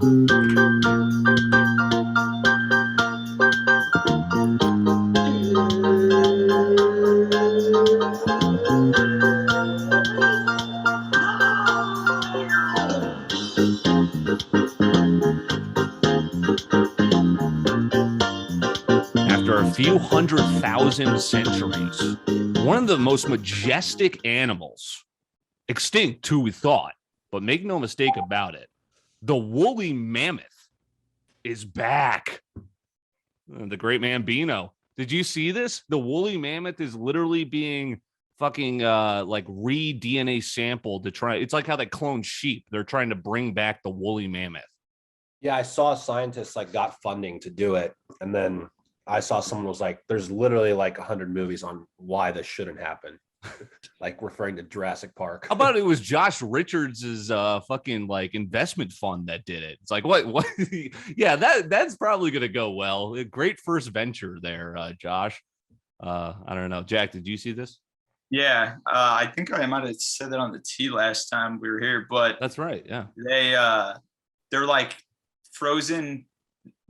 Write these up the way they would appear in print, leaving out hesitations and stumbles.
After a few 100,000 centuries, one of the most majestic animals, extinct too, we thought, but make no mistake about it, the woolly mammoth is back. The great man Bino. Did you see this? The woolly mammoth is literally being fucking like re-DNA sampled to try. It's like how they clone sheep. They're trying to bring back the woolly mammoth. Yeah, I saw scientists like got funding to do it, and then I saw someone was like, "There's literally like 100 movies on why this shouldn't happen," like referring to Jurassic Park. How about it was Josh Richards's fucking like investment fund that did it? It's like what? Yeah, that's probably gonna go well. A great first venture there, Josh. I don't know, Jack. Did you see this? Yeah, I think I might have said that on the T last time we were here, but That's right. Yeah, they're like frozen,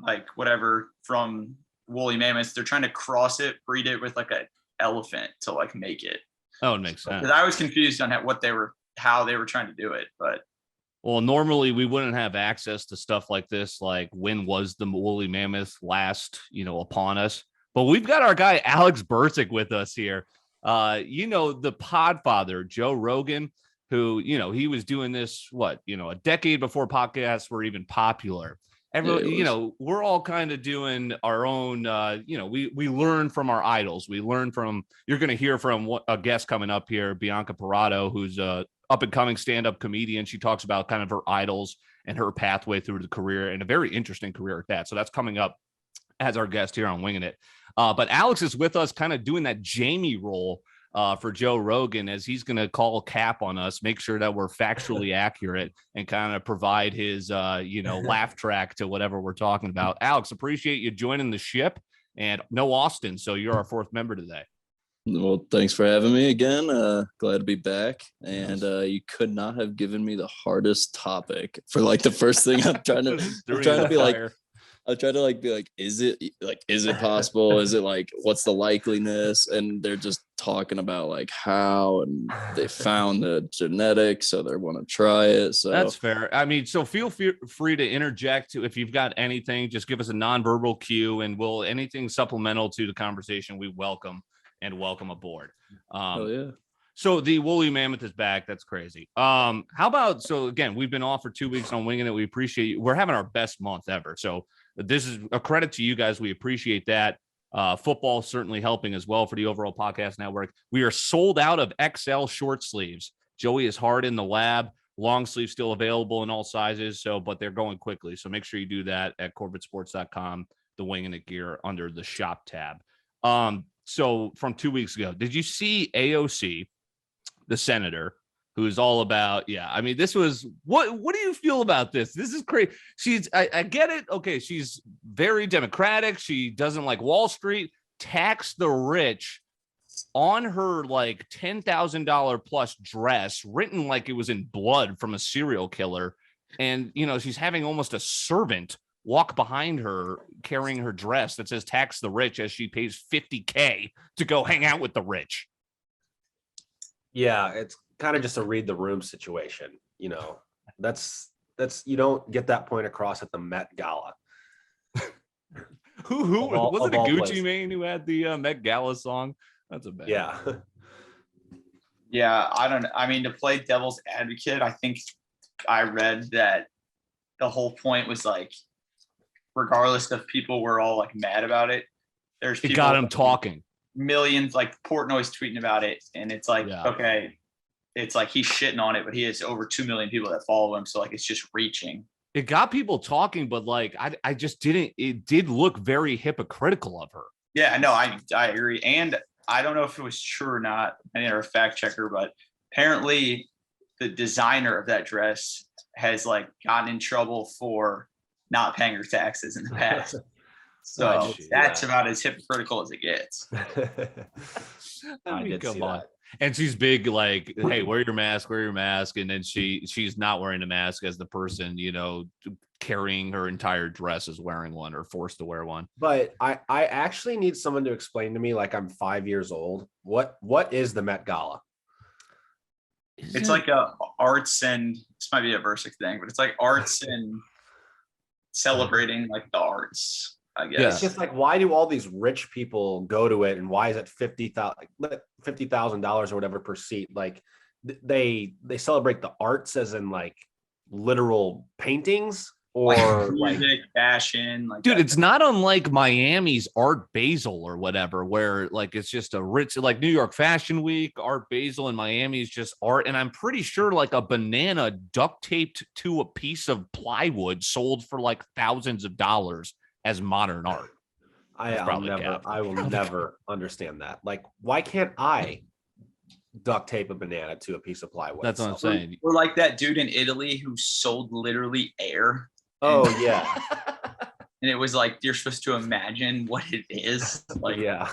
like whatever from woolly mammoths. They're trying to cross it, breed it with like an elephant to like make it. oh, it makes sense. Because I was confused on how they were trying to do it, but Well, normally we wouldn't have access to stuff like this. Like, when was the woolly mammoth last, upon us? But we've got our guy Alex Bersick with us here. The Podfather, Joe Rogan, who, he was doing this, a decade before podcasts were even popular. Everyone, we're all kind of doing our own, we learn from our idols. We learn from, you're going to hear from a guest coming up here, Bianca Parato, who's a up and coming stand-up comedian. She talks about kind of her idols and her pathway through the career, and a very interesting career at that. So that's coming up as our guest here on Wingin It. But Alex is with us kind of doing that Jamie role for Joe Rogan, as he's going to call cap on us, make sure that we're factually accurate, and kind of provide his, laugh track to whatever we're talking about. Alex, appreciate you joining the ship, and no Austin. So you're our fourth member today. Well, thanks for having me again. Glad to be back. And you could not have given me the hardest topic for like the first thing. I'm trying to be like, is it possible? Is it like, what's the likeliness? And they're just talking about like how, and they found the genetics, so they want to try it. So that's fair. I mean, so feel free to interject if you've got anything. Just give us a nonverbal cue, and anything supplemental to the conversation, we welcome aboard. Hell yeah. So the woolly mammoth is back. That's crazy. How about, so again, we've been off for 2 weeks on Winging It. We appreciate you. We're having our best month ever. So this is a credit to you guys. We appreciate that. Football certainly helping as well for the overall podcast network. We are sold out of XL short sleeves. Joey is hard in the lab. Long sleeves still available in all sizes. But they're going quickly. So make sure you do that at corbettsports.com, the Winging It gear under the shop tab. So from 2 weeks ago, did you see AOC, the senator, who is all about, this was, what do you feel about this? This is crazy. I get it. Okay. She's very democratic. She doesn't like Wall Street. Tax the rich on her like $10,000 plus dress, written like it was in blood from a serial killer. And, she's having almost a servant walk behind her carrying her dress that says tax the rich, as she pays $50K to go hang out with the rich. Yeah, it's kind of just a read the room situation. That's you don't get that point across at the Met Gala. Who was it? A Gucci Mane who had the Met Gala song? That's a bad. Yeah. Yeah, I don't know. I mean, to play devil's advocate, I think I read that the whole point was like, regardless of people were all like mad about it, there's people, it got him talking. Millions, like Portnoy's tweeting about it, and it's like, okay, it's like he's shitting on it, but he has over 2 million people that follow him, so like it's just reaching. It got people talking, but like I just didn't. It did look very hypocritical of her. Yeah, no, I agree, and I don't know if it was true or not. I need a fact checker, but apparently the designer of that dress has like gotten in trouble for not paying her taxes in the past. So that's about as hypocritical as it gets. I mean, come on. And she's big, like, hey, wear your mask. And then she's not wearing a mask as the person, carrying her entire dress as wearing one or forced to wear one. But I actually need someone to explain to me, like I'm 5 years old. What is the Met Gala? It's like a arts and this might be a Versic thing, but it's like arts and celebrating like the arts, I guess. It's just like, why do all these rich people go to it, and why is it $50,000 or whatever per seat? Like they celebrate the arts as in like literal paintings or like music, like fashion, like dude, it's not unlike Miami's Art Basel or whatever, where like it's just a rich, like New York Fashion Week, Art Basel in Miami is just art. And I'm pretty sure like a banana duct taped to a piece of plywood sold for like thousands of dollars as modern art. I will never understand that. Like, why can't I duct tape a banana to a piece of plywood? That's what I'm saying. We're like that dude in Italy who sold literally air. Oh yeah. And it was like, you're supposed to imagine what it is. Like, yeah.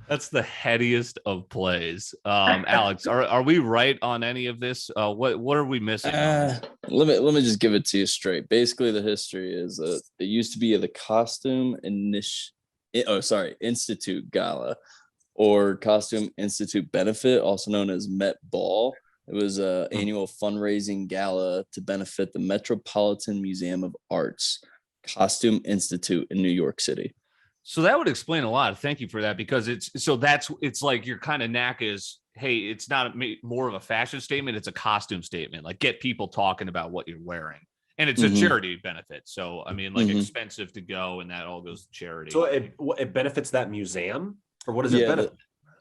That's the headiest of plays. Alex, are we right on any of this? What are we missing? Let me just give it to you straight. Basically, the history is it used to be the Institute Gala or Costume Institute Benefit, also known as Met Ball. It was an annual fundraising gala to benefit the Metropolitan Museum of Art's Costume Institute in New York City. So that would explain a lot. Thank you for that, because it's like your kind of knack is, hey, it's not more of a fashion statement. It's a costume statement. Like, get people talking about what you're wearing. And it's a charity benefit. So, I mean, like expensive to go, and that all goes to charity. So it benefits that museum, or what does it benefit?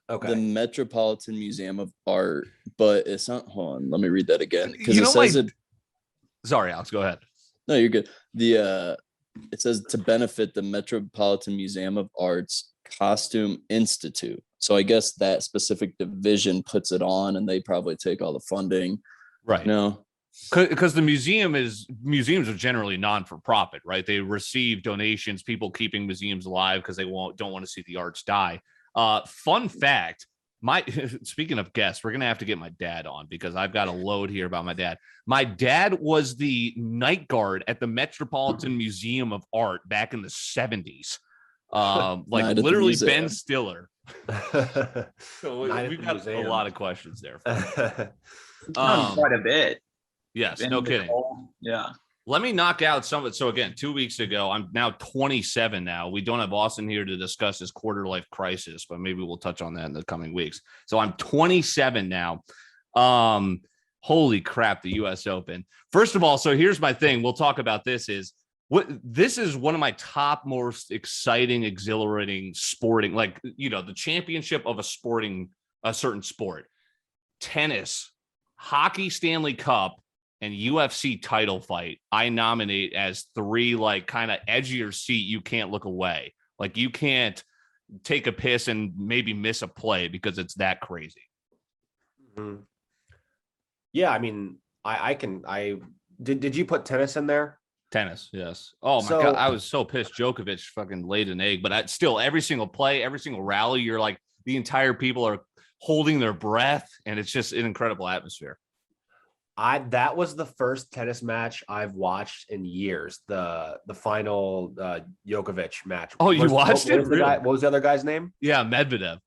The Metropolitan Museum of Art, but it's not. Hold on, let me read that again, because it says it. Sorry, Alex, go ahead. No, you're good. It says to benefit the Metropolitan Museum of Art's Costume Institute. So I guess that specific division puts it on, and they probably take all the funding. Right. No. Because the museums are generally non-for-profit, right? They receive donations, people keeping museums alive because they don't want to see the arts die. Fun fact, speaking of guests, we're gonna have to get my dad on, because I've got a load here about my dad. My dad was the night guard at the Metropolitan Museum of Art back in the 70s. Like literally Ben Stiller. So we've got a lot of questions there. Quite a bit. Yes, no kidding. Yeah. Let me knock out some of it. So again, 2 weeks ago, I'm now 27 now. We don't have Austin here to discuss his quarter life crisis, but maybe we'll touch on that in the coming weeks. So I'm 27 now. Holy crap, the US Open. First of all, so here's my thing. We'll talk about this this is one of my top most exciting, exhilarating sporting, like, the championship of a certain sport. Tennis, hockey, Stanley Cup, and UFC title fight, I nominate as 3 like kind of edge of your seat. You can't look away. Like, you can't take a piss and maybe miss a play because it's that crazy. Mm-hmm. Yeah, I mean, did you put tennis in there? Tennis, yes. Oh my God, I was so pissed. Djokovic fucking laid an egg, but still, every single play, every single rally, you're like, the entire people are holding their breath, and it's just an incredible atmosphere. That was the first tennis match I've watched in years. The final Djokovic match. Oh, you watched it? What was the other guy's name? Yeah, Medvedev.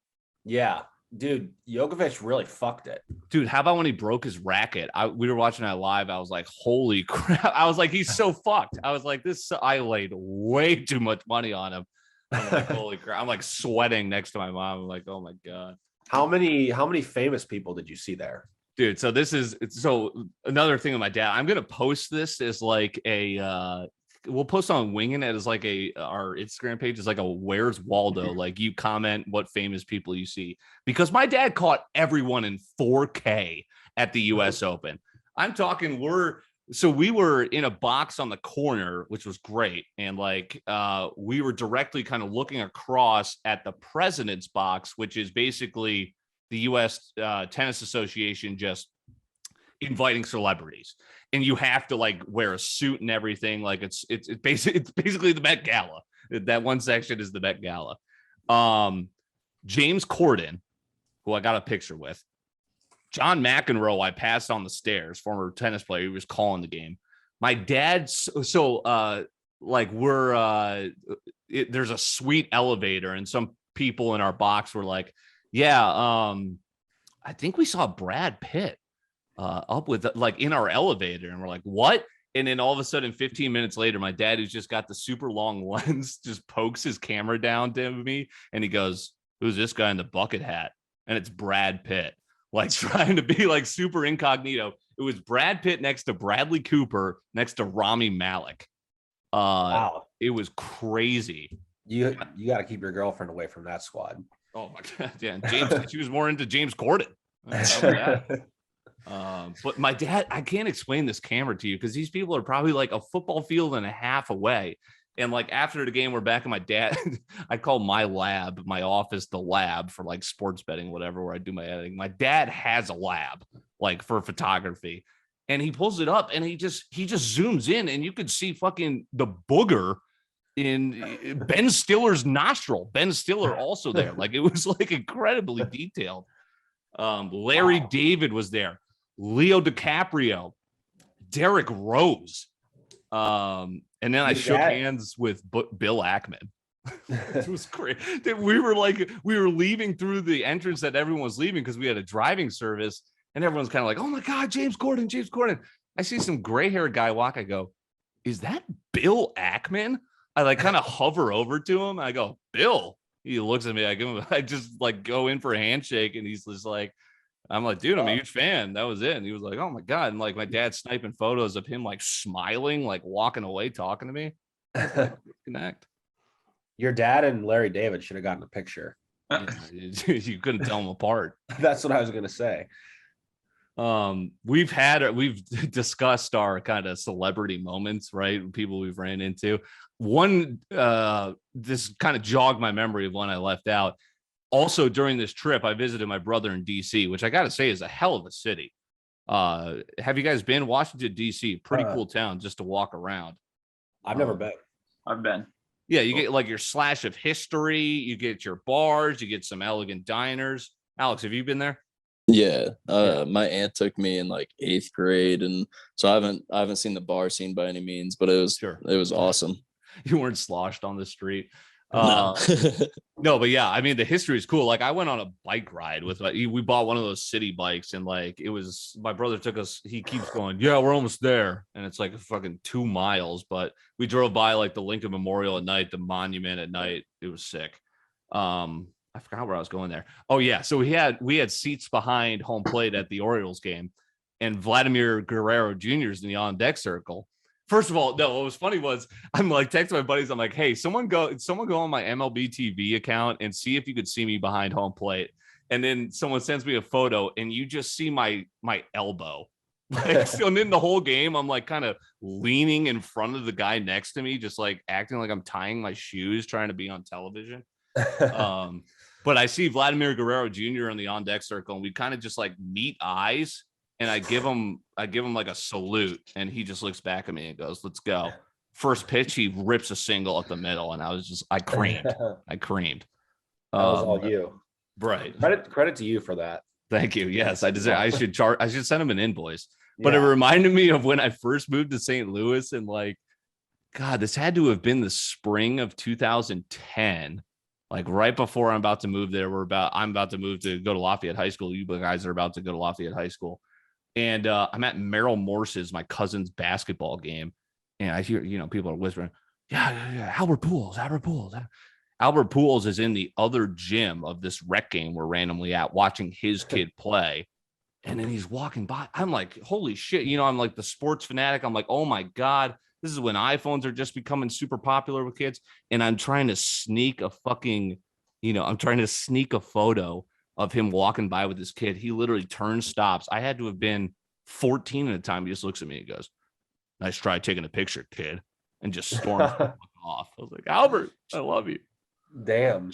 Yeah, dude, Djokovic really fucked it. Dude, how about when he broke his racket? We were watching that live. I was like, holy crap. I was like, he's so fucked. I was like, I laid way too much money on him. I'm like, holy crap. I'm like sweating next to my mom. I'm like, oh my God. How many famous people did you see there? Dude, so another thing with my dad, I'm gonna post this as like we'll post on Wingin It as like our Instagram page is like a Where's Waldo, like you comment what famous people you see, because my dad caught everyone in 4K at the US Open. I'm talking we were in a box on the corner, which was great, and like we were directly kind of looking across at the president's box, which is basically the U.S. Tennis Association just inviting celebrities, and you have to like wear a suit and everything. Like it's basically the Met Gala. That one section is the Met Gala. James Corden, who I got a picture with, John McEnroe, I passed on the stairs, former tennis player. He was calling the game. My dad's like there's a suite elevator, and some people in our box were like, yeah, I think we saw Brad Pitt up with like in our elevator, and we're like, what? And then all of a sudden 15 minutes later, my dad, who's just got the super long lens, just pokes his camera down to me, and he goes, who's this guy in the bucket hat? And it's Brad Pitt, like trying to be like super incognito. It was Brad Pitt next to Bradley Cooper, next to Rami Malek. Wow. It was crazy. You got to keep your girlfriend away from that squad. Oh my God. Yeah. James, she was more into James Corden. But my dad, I can't explain this camera to you because these people are probably like a football field and a half away. And like after the game, we're back in my dad. I call my lab, my office, the lab for like sports betting, whatever, where I do my editing. My dad has a lab like for photography, and he pulls it up and he just zooms in, and you could see fucking the booger in Ben Stiller's nostril. Ben Stiller also there. Like it was like incredibly detailed. Larry David was there. Leo DiCaprio, Derek Rose. And then I shook hands with Bill Ackman. It was great. We were leaving through the entrance that everyone was leaving because we had a driving service, and everyone's kind of like, oh my God, James Corden. I see some gray-haired guy walk. I go, is that Bill Ackman? I like kind of hover over to him. I go, Bill. He looks at me. I just like go in for a handshake, and he's just like, I'm like, dude, I'm a huge fan. That was it. And he was like, oh my God. And like my dad's sniping photos of him like smiling, like walking away, talking to me. Connect. Your dad and Larry David should have gotten a picture. Yeah, you couldn't tell them apart. That's what I was going to say. We've discussed our kind of celebrity moments, right? People we've ran into. One, this kind of jogged my memory of one I left out. Also, during this trip, I visited my brother in DC, which I got to say is a hell of a city. Have you guys been? Washington, DC, pretty cool town just to walk around. I've never been. I've been. Yeah, you get like your slash of history. You get your bars. You get some elegant diners. Alex, have you been there? Yeah, my aunt took me in like 8th grade, and so I haven't seen the bar scene by any means, but it was awesome. You weren't sloshed on the street. No. No, but yeah, I mean, the history is cool. Like I went on a bike ride with we bought one of those city bikes, and like it was my brother took us. He keeps going, yeah, we're almost there, and it's like fucking 2 miles. But we drove by like the Lincoln Memorial at night, the monument at night. It was sick. I forgot where I was going there. Oh yeah, so we had seats behind home plate at the Orioles game, and Vladimir Guerrero Jr. is in the on deck circle. First of all, no, what was funny was I'm like texting my buddies. I'm like, hey, someone go on my MLB TV account and see if you could see me behind home plate. And then someone sends me a photo, and you just see my elbow. Like, so then the whole game, I'm like kind of leaning in front of the guy next to me, just like acting like I'm tying my shoes, trying to be on television. But I see Vladimir Guerrero Jr. in the on deck circle, and we kind of just like meet eyes. And I give him like a salute, and he just looks back at me and goes, let's go. First pitch, he rips a single up the middle, and I creamed. That was all you. Right. Credit to you for that. Thank you. Yes, I deserve. I should send him an invoice. But it reminded me of when I first moved to St. Louis, and like, God, this had to have been the spring of 2010. Like right before I'm about to move there. I'm about to move to go to Lafayette High School. You guys are about to go to Lafayette High School. And I'm at Merrill Morse's, my cousin's basketball game. And I hear, people are whispering, yeah, Albert Pujols. Albert Pujols is in the other gym of this rec game we're randomly at watching his kid play. And then he's walking by. I'm like, holy shit. I'm like the sports fanatic. I'm like, oh my God, this is when iPhones are just becoming super popular with kids. And I'm trying to sneak a photo of him walking by with his kid. He literally turns, stops. I had to have been 14 at the time. He just looks at me and goes, nice try taking a picture, kid. And just storms off. I was like, Albert, I love you. Damn.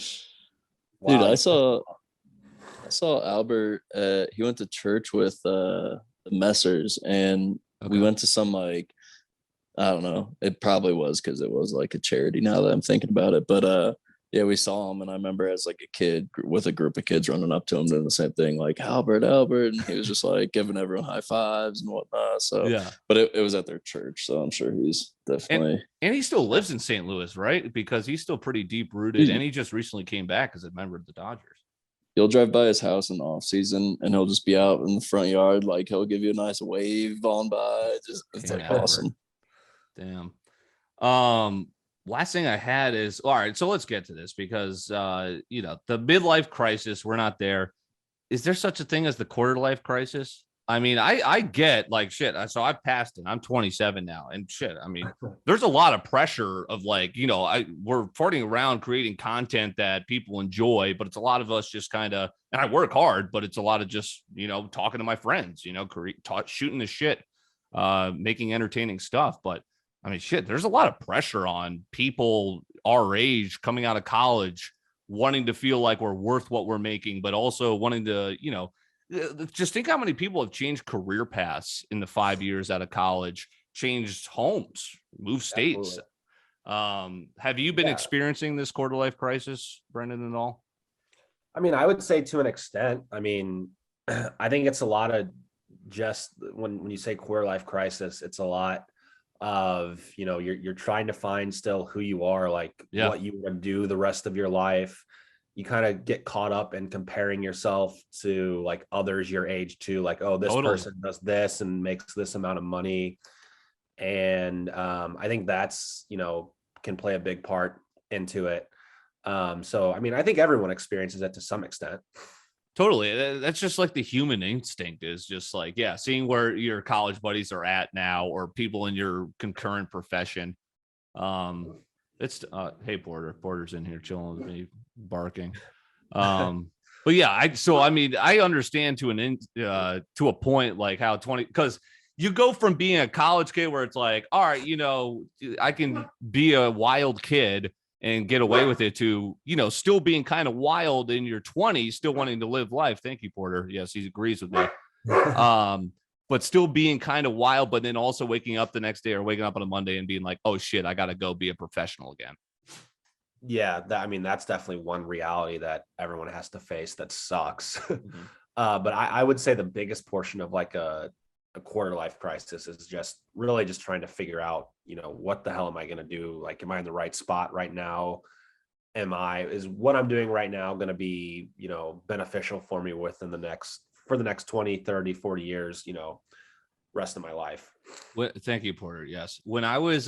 Wow. Dude, I saw Albert. He went to church with the Messers, and we went to some like, I don't know. It probably was because it was like a charity now that I'm thinking about it. But Yeah, we saw him, and I remember as like a kid with a group of kids running up to him doing the same thing, like Albert, Albert, and he was just like giving everyone high fives and whatnot. So, Yeah. but it was at their church, so I'm sure he's definitely. And he still lives in St. Louis, right? Because he's still pretty deep rooted, and he just recently came back as a member of the Dodgers. You'll drive by his house in the off season, and he'll just be out in the front yard, like he'll give you a nice wave on by. It's like awesome. Damn. Last thing I had is, all right, so let's get to this because the midlife crisis, we're not there. Is there such a thing as the quarter life crisis? I mean, I get like shit. So I've passed it. I'm 27 now, and shit. I mean, there's a lot of pressure of like, we're farting around creating content that people enjoy, but it's a lot of us just kind of, and I work hard, but it's a lot of just, talking to my friends, shooting the shit, making entertaining stuff. But I mean, shit, there's a lot of pressure on people our age coming out of college, wanting to feel like we're worth what we're making, but also wanting to, just think how many people have changed career paths in the 5 years out of college, changed homes, moved states. Have you been experiencing this quarter life crisis, Brendan, at all? I mean, I would say to an extent. I mean, I think it's a lot of just when you say quarter life crisis, it's a lot of, you're trying to find still who you are, like what you want to do the rest of your life. You kind of get caught up in comparing yourself to like others your age too, like, oh, this person does this and makes this amount of money. And I think that's, can play a big part into it. So, I mean, I think everyone experiences it to some extent. Totally. That's just like the human instinct is just like, seeing where your college buddies are at now or people in your concurrent profession. It's hey, Porter's in here chilling with me, barking. But yeah, I understand to a point, like how 20, because you go from being a college kid where it's like, all right, I can be a wild kid and get away with it to, still being kind of wild in your 20s, still wanting to live life. Thank you, Porter. Yes, he agrees with me. But still being kind of wild, but then also waking up the next day or waking up on a Monday and being like, oh shit, I got to go be a professional again. Yeah. That's definitely one reality that everyone has to face. That sucks. Mm-hmm. But I would say the biggest portion of like a quarter life crisis is just really just trying to figure out, what the hell am I going to do? Like, am I in the right spot right now? Is what I'm doing right now going to be, beneficial for me for the next 20, 30, 40 years, rest of my life. Thank you, Porter. Yes. When I was,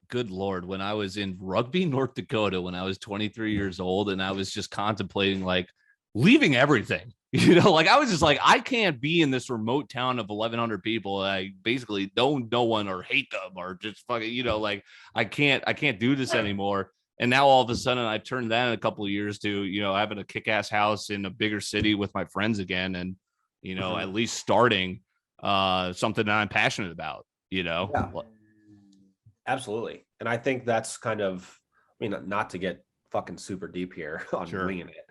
good Lord, when I was in Rugby, North Dakota, when I was 23 years old, and I was just contemplating like leaving everything, like I was just like, I can't be in this remote town of 1,100 people. I basically don't know one or hate them or just fucking, like I can't do this anymore. And now all of a sudden I've turned that in a couple of years to, having a kick-ass house in a bigger city with my friends again. And, at least starting something that I'm passionate about, Yeah. Absolutely. And I think that's kind of, I mean, not to get fucking super deep here on Wingin It,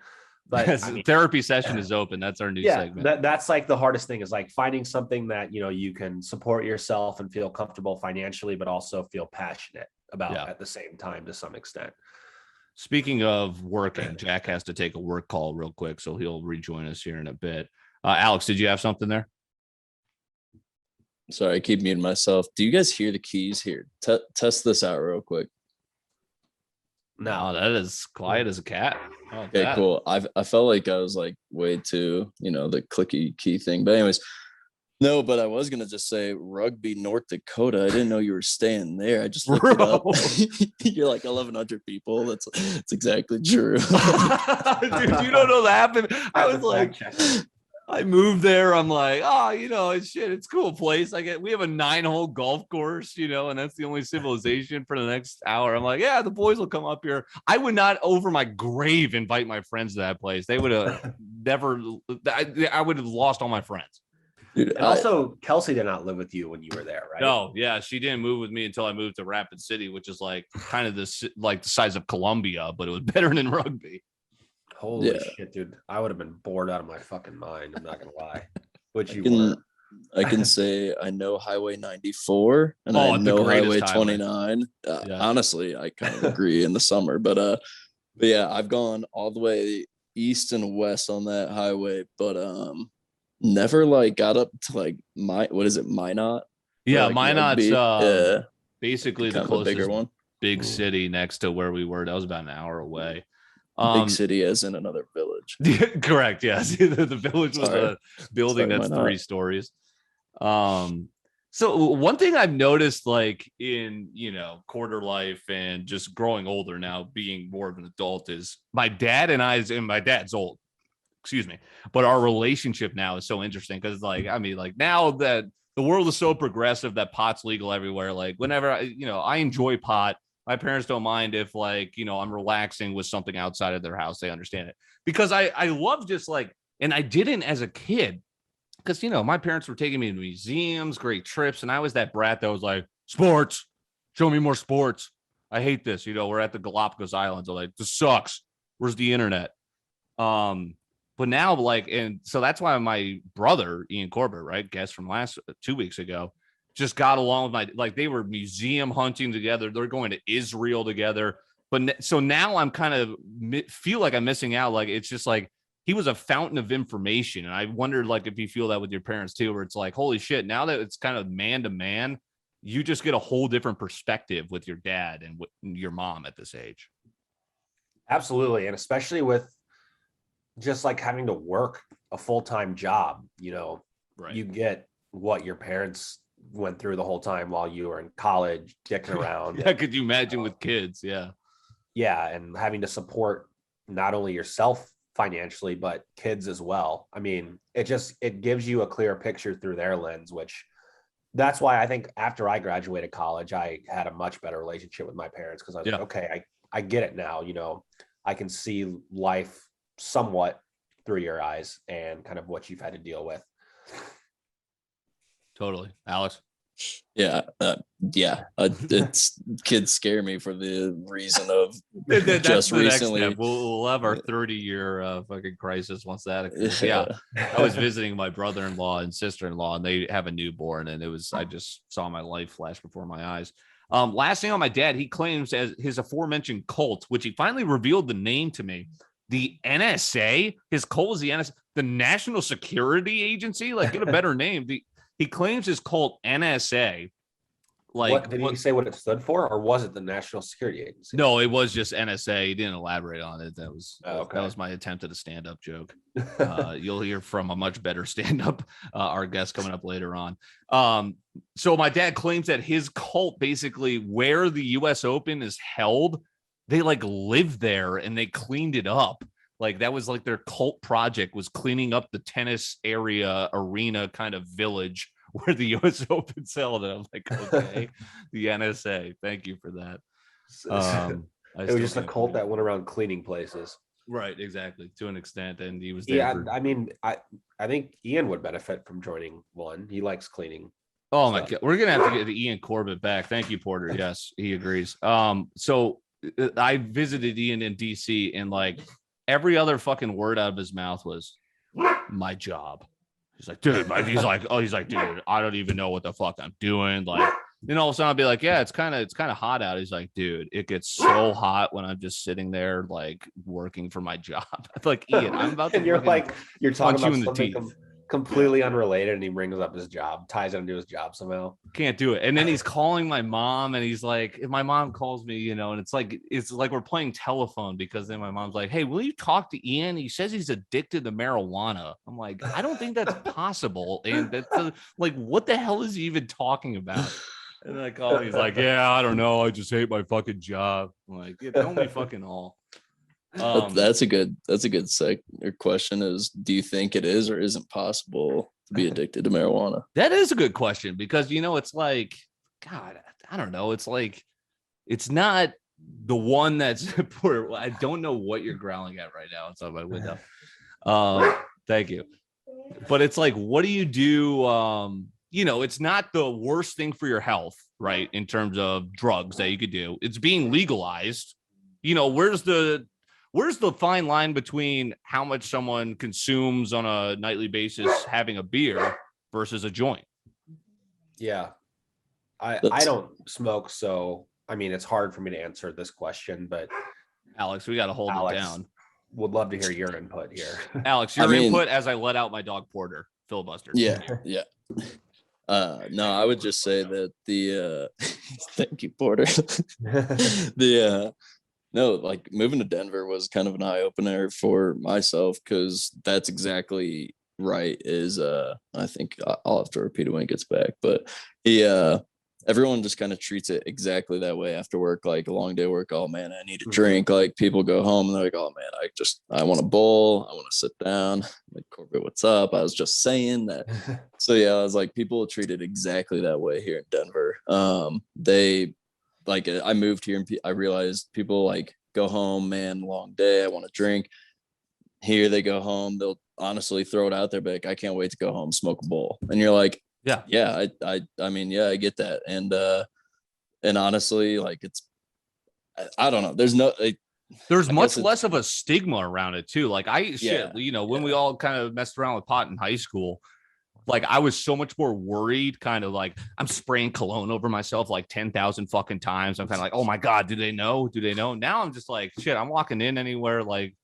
but therapy session is open. That's our new segment. That's like the hardest thing is like finding something that, you can support yourself and feel comfortable financially, but also feel passionate about at the same time to some extent. Speaking of working, Jack has to take a work call real quick, so he'll rejoin us here in a bit. Alex, did you have something there? Sorry, I keep muting myself. Do you guys hear the keys here? Test this out real quick. No, that is quiet as a cat. Okay, cool. I felt like I was like way too, the clicky key thing. But anyways, no, but I was gonna just say Rugby, North Dakota. I didn't know you were staying there. I just looked it up. You're like 1,100 people. That's exactly true. Dude, you don't know that happened. I was like, I moved there. I'm like, it's cool place. We have a 9-hole golf course, and that's the only civilization for the next hour. I'm like, yeah, the boys will come up here. I would not over my grave invite my friends to that place. They would have never, I would have lost all my friends. Dude, and also, Kelsey did not live with you when you were there, right? No, yeah, she didn't move with me until I moved to Rapid City, which is like kind of the size of Columbia, but it was better than Rugby. Holy shit, dude! I would have been bored out of my fucking mind. I'm not gonna lie. I can say I know Highway 94 and I know Highway 29. Honestly, I kind of agree in the summer, but But yeah, I've gone all the way east and west on that highway, but never like got up to like what is it, Minot? Yeah, Like Minot's Rugby. Yeah, basically the kind of a bigger closest one. big city next to where we were. That was about an hour away. Big city as in another village. Correct. Yes. The village was a building that's 3 stories. So one thing I've noticed, like in, quarter life and just growing older now, being more of an adult, is my dad and my dad's old, excuse me, but our relationship now is so interesting because, like, I mean, like now that the world is so progressive that pot's legal everywhere, like whenever I enjoy pot. My parents don't mind if, like, I'm relaxing with something outside of their house. They understand it because I love just like, and I didn't as a kid because, my parents were taking me to museums, great trips. And I was that brat that was like, sports, show me more sports. I hate this. We're at the Galapagos Islands. I'm like, this sucks. Where's the internet? But now, like, and so that's why my brother, Ian Corbett, right, guest from last 2 weeks ago, just got along with like they were museum hunting together. They're going to Israel together. But so now I'm kind of feel like I'm missing out. Like, it's just like he was a fountain of information. And I wondered, like, if you feel that with your parents too, where it's like, holy shit, now that it's kind of man to man, you just get a whole different perspective with your dad and your mom at this age. Absolutely. And especially with just like having to work a full-time job, right. You get what your parents went through the whole time while you were in college, dicking around. Yeah, could you imagine with kids? Yeah, and having to support not only yourself financially but kids as well. I mean, it gives you a clear picture through their lens, which that's why I think after I graduated college, I had a much better relationship with my parents because I was like, okay, I get it now. I can see life somewhat through your eyes and kind of what you've had to deal with. Totally. Alex? Yeah. It's kids scare me for the reason of just recently. We'll have our 30-year fucking crisis once that occurs. Yeah. I was visiting my brother-in-law and sister-in-law, and they have a newborn, and I just saw my life flash before my eyes. Last thing on my dad, he claims as his aforementioned cult, which he finally revealed the name to me. The NSA, his cult is the NSA, the National Security Agency. Like, get a better name. He claims his cult NSA. Like, did he say what it stood for, or was it the National Security Agency? No, it was just NSA. He didn't elaborate on it. That was okay. That was my attempt at a stand-up joke. You'll hear from a much better stand-up, our guest coming up later on. So my dad claims that his cult, basically where the U.S. Open is held, they like live there and they cleaned it up. Like, that was like their cult project, was cleaning up the tennis area, arena kind of village where the U.S. Open's held. And I'm like, okay, the NSA. Thank you for that. It was just a cult that went around cleaning places. Right, exactly, to an extent. And he was there. Yeah, I mean, I think Ian would benefit from joining one. He likes cleaning. Oh my God, we're gonna have to get Ian Corbett back. Thank you, Porter. Yes, he agrees. So I visited Ian in DC, and like every other fucking word out of his mouth was my job. He's like, dude, he's like, dude, I don't even know what the fuck I'm doing. Like, then all of a sudden I'll be like, yeah, it's kind of hot out. He's like, dude, it gets so hot when I'm just sitting there, like, working for my job. Like, Ian, I'm about to. And you're talking about something completely unrelated, and he brings up his job, ties it into his job somehow. Can't do it. And then he's calling my mom, and he's like, if my mom calls me, and it's like we're playing telephone, because then my mom's like, hey, will you talk to Ian? He says he's addicted to marijuana. I'm like, I don't think that's possible. And that's like, what the hell is he even talking about? And I call him, he's like, yeah, I don't know. I just hate my fucking job. I'm like, yeah, tell me fucking all. That's a good question is, do you think it is or isn't possible to be addicted to marijuana? That is a good question, because it's like, God, I don't know. It's like, it's not the one that's poor. I don't know what you're growling at right now outside my window. Thank you. But it's like, what do you do? It's not the worst thing for your health, right? In terms of drugs that you could do, it's being legalized. Where's the fine line between how much someone consumes on a nightly basis having a beer versus a joint? Yeah. I don't smoke, so I mean, it's hard for me to answer this question, but Alex, we got to hold it down. Would love to hear your input here. Alex, your input as I let out my dog Porter, filibuster. Yeah. No, I would just say that the thank you, Porter. No, like moving to Denver was kind of an eye opener for myself, because that's exactly right. I think I'll have to repeat it when he gets back, but everyone just kind of treats it exactly that way after work, like a long day of work. Oh man, I need a drink. Like people go home and they're like, oh man, I want a bowl. I want to sit down. Like, Corbett, what's up? I was just saying that. So yeah, I was like, people treat it exactly that way here in Denver. I moved here and I realized people like go home, man, long day. I want a drink. Here they go home. They'll honestly throw it out there, but like, I can't wait to go home, smoke a bowl. And you're like, yeah, I mean, yeah, I get that. And honestly, like I don't know. There's much less of a stigma around it too. Like when we all kind of messed around with pot in high school, like I was so much more worried, kind of like I'm spraying cologne over myself like 10,000 fucking times. I'm kind of like, oh my God, do they know? Now I'm just like, shit, I'm walking in anywhere like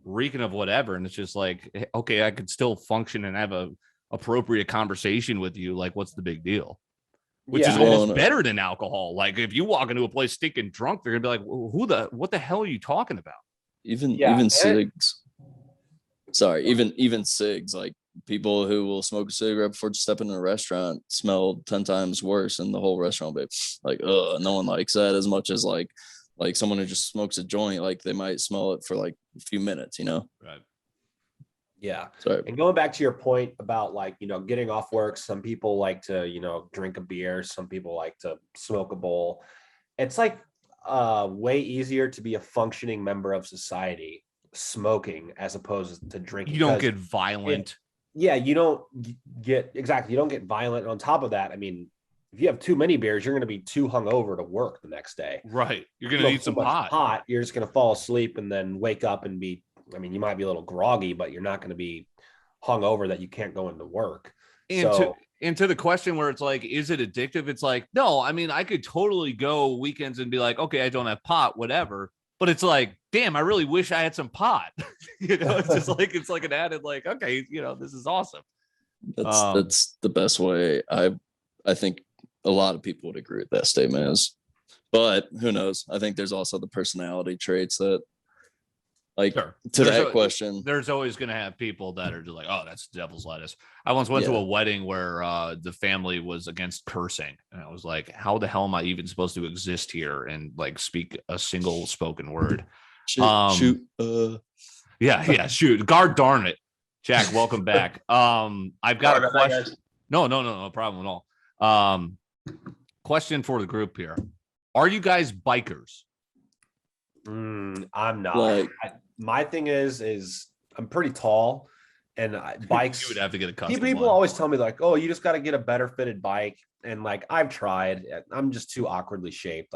reeking of whatever. And it's just like, okay, I could still function and have a appropriate conversation with you. Like, what's the big deal? Which is almost better than alcohol. Like if you walk into a place stinking drunk, they're gonna be like, what the hell are you talking about? Even cigs. Sorry, even cigs, like people who will smoke a cigarette before stepping in a restaurant smell 10 times worse, and the whole restaurant will be like, no one likes that as much as like someone who just smokes a joint. Like they might smell it for like a few minutes, Right. Yeah. Sorry. And going back to your point about like, getting off work, some people like to, drink a beer. Some people like to smoke a bowl. It's like way easier to be a functioning member of society smoking as opposed to drinking. You don't get violent. You don't get violent. And on top of that, I mean, if you have too many beers, you're going to be too hungover to work the next day. Right. You're going to need some pot. You're just going to fall asleep and then wake up and you might be a little groggy, but you're not going to be hungover that you can't go into work. And to the question where it's like, is it addictive? It's like, no, I mean, I could totally go weekends and be like, okay, I don't have pot, whatever. But it's like, damn, I really wish I had some pot. It's just like, it's like an added, like, okay, this is awesome. That's the best way. I think a lot of people would agree with that statement is, but who knows? I think there's also the personality traits that, like, to that question, there's always going to have people that are just like, oh, that's devil's lettuce. I once went to a wedding where the family was against cursing. And I was like, how the hell am I even supposed to exist here and like speak a single spoken word? Shoot. God darn it. Jack, welcome back. I've got a question. No problem at all. Question for the group here. Are you guys bikers? I'm not. My thing is I'm pretty tall, and bikes. You would have to get a custom. People always tell me like, oh, you just got to get a better fitted bike, and like I've tried. I'm just too awkwardly shaped,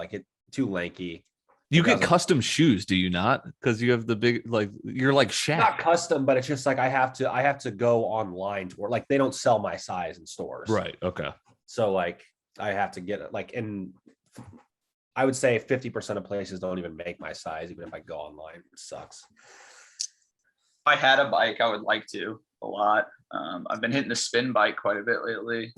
too lanky. You get custom shoes, do you not? Because you have the big, like you're like Shaq. Not custom, but it's just like I have to go online to where like they don't sell my size in stores. Right. Okay. So like I have to get it and I would say 50% of places don't even make my size, even if I go online. It sucks. If I had a bike, I would like to a lot. I've been hitting the spin bike quite a bit lately.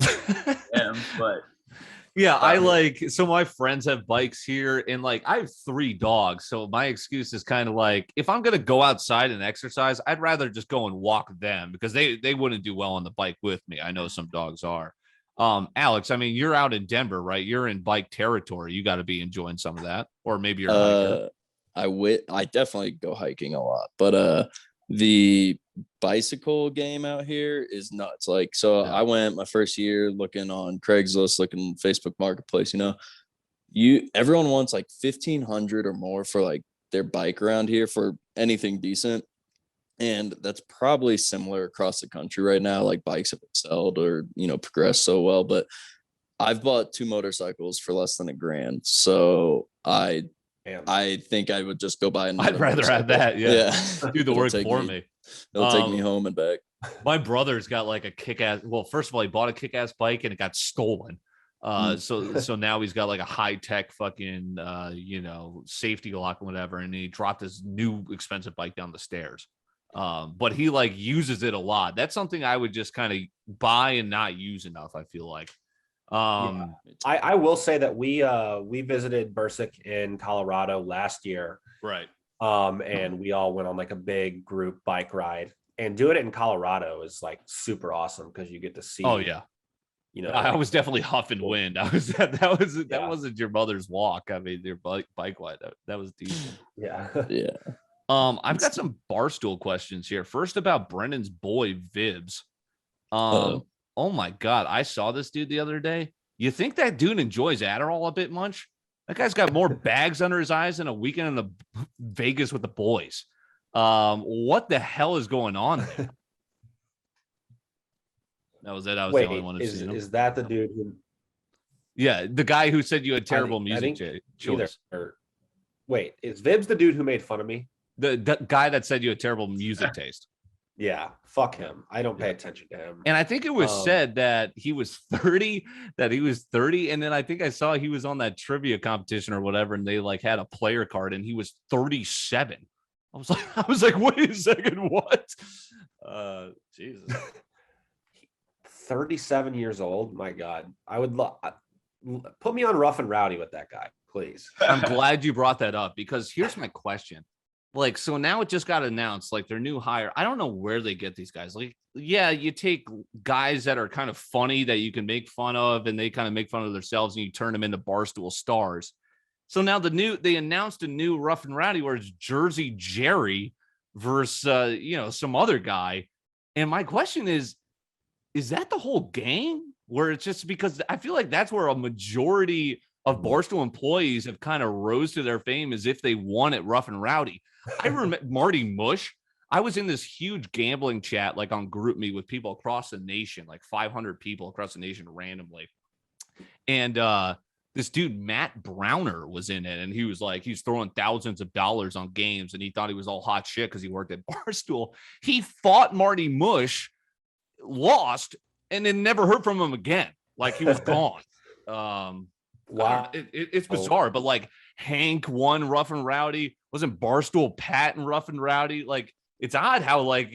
So my friends have bikes here, and like I have 3 dogs. So my excuse is kind of like, if I'm going to go outside and exercise, I'd rather just go and walk them because they wouldn't do well on the bike with me. I know some dogs are. Alex, I mean, you're out in Denver, right? You're in bike territory. You got to be enjoying some of that, or maybe you're a hiker. I definitely go hiking a lot, but the bicycle game out here is nuts. Like, so I went my first year looking on Craigslist, looking Facebook Marketplace. Everyone wants like 1,500 or more for like their bike around here for anything decent. And that's probably similar across the country right now. Like bikes have excelled or, progressed so well, but I've bought 2 motorcycles for less than $1,000. So I think I would just go buy another. I'd rather have that. Yeah. Do the work for me. It'll take me home and back. My brother's got like a kick-ass. Well, first of all, he bought a kick-ass bike and it got stolen. So now he's got like a high tech fucking safety lock and whatever, and he dropped his new expensive bike down the stairs. But he like uses it a lot. That's something I would just kind of buy and not use enough, I feel like. I will say that we visited Bursick in Colorado last year. Right. And we all went on like a big group bike ride, and doing it in Colorado is like super awesome because you get to see. Oh yeah. I was definitely huffing wind. That wasn't your mother's walk. I mean, your bike ride. That was decent. Yeah. Yeah. I've got some Barstool questions here. First about Brendan's boy Vibs. Oh my God. I saw this dude the other day. You think that dude enjoys Adderall a bit much? That guy's got more bags under his eyes than a weekend in the Vegas with the boys. What the hell is going on there? That was it. I was the only one who seen him. Is that the dude who? Yeah, the guy who said you had terrible music choice. Wait, is Vibs the dude who made fun of me? The guy that said you had terrible music taste. Yeah, fuck him. I don't pay attention to him. And I think it was said that he was 30, and then I think I saw he was on that trivia competition or whatever, and they like had a player card, and he was 37. I was like, wait a second, what? Jesus. 37 years old. My God, I would put me on Rough and Rowdy with that guy, please. I'm glad you brought that up, because here's my question. Like, so now it just got announced, like their new hire. I don't know where they get these guys. Like, yeah, you take guys that are kind of funny that you can make fun of, and they kind of make fun of themselves, and you turn them into Barstool stars. So now they announced a new Rough and Rowdy where it's Jersey Jerry versus some other guy. And my question is that the whole game, where it's just because I feel like that's where a majority of Barstool employees have kind of rose to their fame, as if they won at Rough and Rowdy. I remember Marty Mush. I was in this huge gambling chat, like on GroupMe, with people across the nation, like 500 people across the nation randomly. And this dude, Matt Browner, was in it. And he was like, he's throwing thousands of dollars on games, and he thought he was all hot shit because he worked at Barstool. He fought Marty Mush, lost, and then never heard from him again. Like, he was gone. Wow. It's bizarre, but like Hank won Rough and Rowdy. Wasn't Barstool Pat and Rough and Rowdy? Like, it's odd how like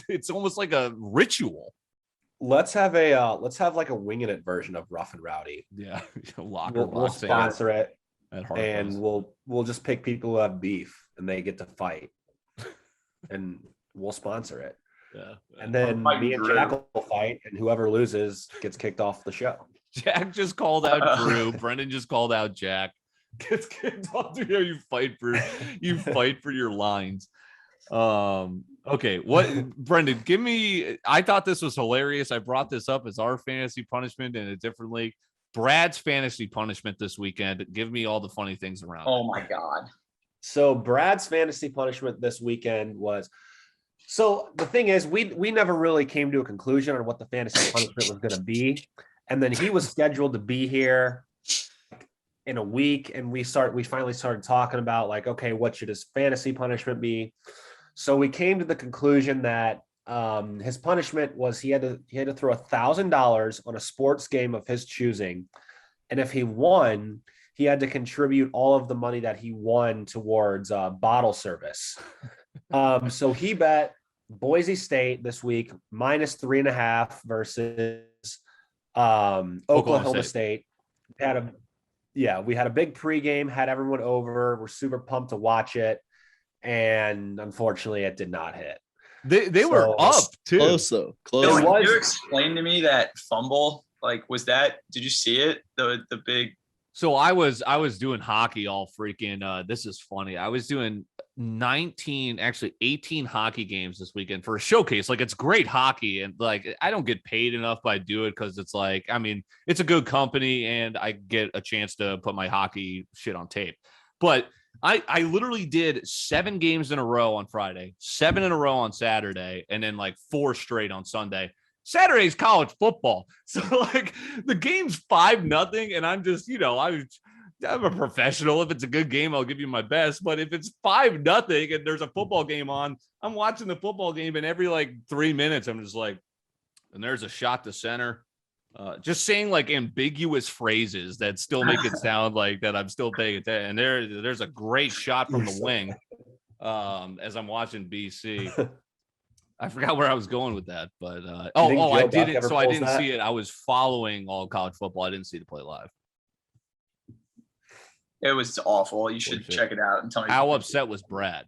it's almost like a ritual. Let's have like a Wingin It version of Rough and Rowdy. Yeah, we'll sponsor it, and we'll just pick people who have beef and they get to fight, and we'll sponsor it. Yeah, and then me and Jack will fight, and whoever loses gets kicked off the show. Jack just called out Drew. Brendan just called out Jack. Gets kicked off. You fight for your lines. Okay, what, Brendan, give me, I thought this was hilarious. I brought this up as our fantasy punishment in a different league. Brad's fantasy punishment this weekend. Give me all the funny things around. Oh my God. So Brad's fantasy punishment this weekend was, so the thing is, we never really came to a conclusion on what the fantasy punishment was going to be. And then he was scheduled to be here in a week, and we finally started talking about like, okay, what should his fantasy punishment be? So we came to the conclusion that his punishment was he had to throw $1,000 on a sports game of his choosing, and if he won, he had to contribute all of the money that he won towards bottle service. So he bet Boise State this week -3.5 versus Oklahoma State. We had a big pregame, had everyone over. We're super pumped to watch it, and unfortunately, it did not hit. They were up too. Close. Can you explain to me that fumble? Like, did you see it? The big. So I was doing hockey all freaking. This is funny. I was doing 18 hockey games this weekend for a showcase. Like, it's great hockey, and like I don't get paid enough, but I do it because it's like, I mean, it's a good company, and I get a chance to put my hockey shit on tape. But I literally did 7 games in a row on Friday, 7 in a row on Saturday, and then like 4 straight on Sunday. Saturday's college football. So like the game's 5-0, and I'm just, I'm a professional. If it's a good game, I'll give you my best. But if it's 5-0 and there's a football game on, I'm watching the football game, and every like 3 minutes, I'm just like, and there's a shot to center. Just saying like ambiguous phrases that still make it sound like that I'm still paying attention. And there's a great shot from the wing as I'm watching BC. I forgot where I was going with that, but I did it. So I didn't see it. I was following all college football. I didn't see the play live. It was awful. You should check it out and tell me how upset was Brad.